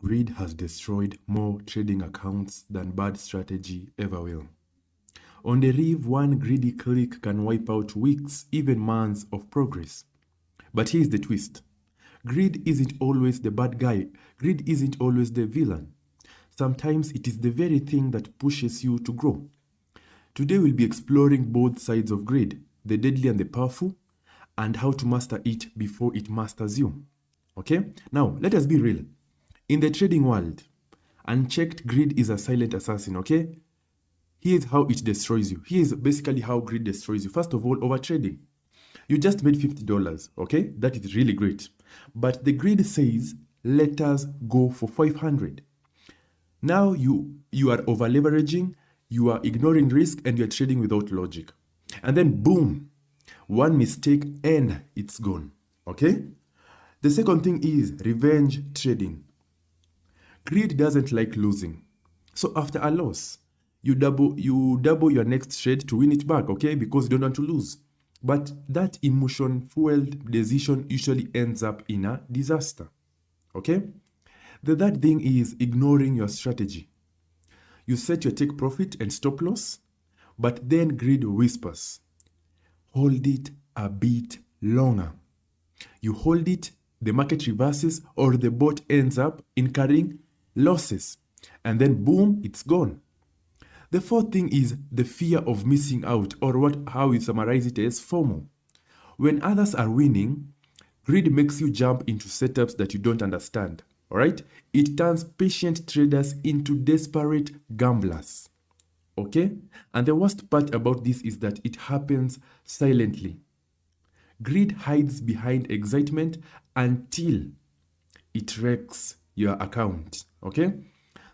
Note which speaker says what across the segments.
Speaker 1: Greed has destroyed more trading accounts than bad strategy ever will. On the Reef, one greedy click can wipe out weeks, even months of progress. But here's the twist. Greed isn't always the bad guy. Greed isn't always the villain. Sometimes it is the very thing that pushes you to grow. Today we'll be exploring both sides of greed, the deadly and the powerful, and how to master it before it masters you. Okay? Now, let us be real. In the trading world, unchecked greed is a silent assassin, okay? Here's how it destroys you. Here's basically how greed destroys you. First of all, over trading. You just made $50, okay? That is really great. But the greed says, let us go for 500. Now you are over leveraging, you are ignoring risk, and you're trading without logic. And then boom, one mistake and it's gone, okay? The second thing is revenge trading. Greed doesn't like losing. So after a loss, you double your next trade to win it back, okay? Because you don't want to lose. But that emotion-fueled decision usually ends up in a disaster, okay? The third thing is ignoring your strategy. You set your take profit and stop loss, but then greed whispers, hold it a bit longer. You hold it, the market reverses, or the bot ends up incurring losses, and then boom, it's gone. The fourth thing is the fear of missing out, or how we summarize it as FOMO. When others are winning, greed makes you jump into setups that you don't understand. All right? It turns patient traders into desperate gamblers. Okay? And the worst part about this is that it happens silently. Greed hides behind excitement until it wrecks your account. Okay?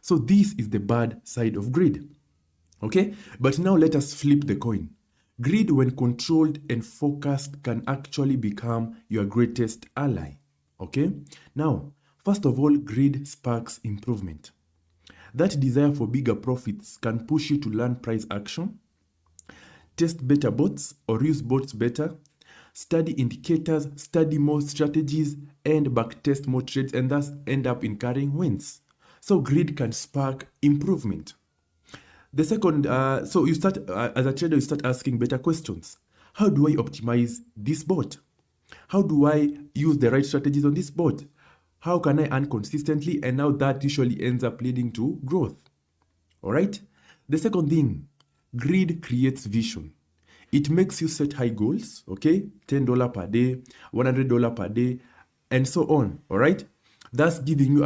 Speaker 1: So this is the bad side of greed. Okay? But now let us flip the coin. Greed, when controlled and focused, can actually become your greatest ally. Okay? Now, first of all, greed sparks improvement. That desire for bigger profits can push you to learn price action, test better bots or use bots better, study indicators, study more strategies, and backtest more trades, and thus end up incurring wins. So greed can spark improvement. The second, so you start, as a trader, you start asking better questions. How do I optimize this bot? How do I use the right strategies on this bot? How can I earn consistently? And now that usually ends up leading to growth. All right? The second thing, greed creates vision. It makes you set high goals, okay? $10 per day, $100 per day, and so on, all right? That's giving you a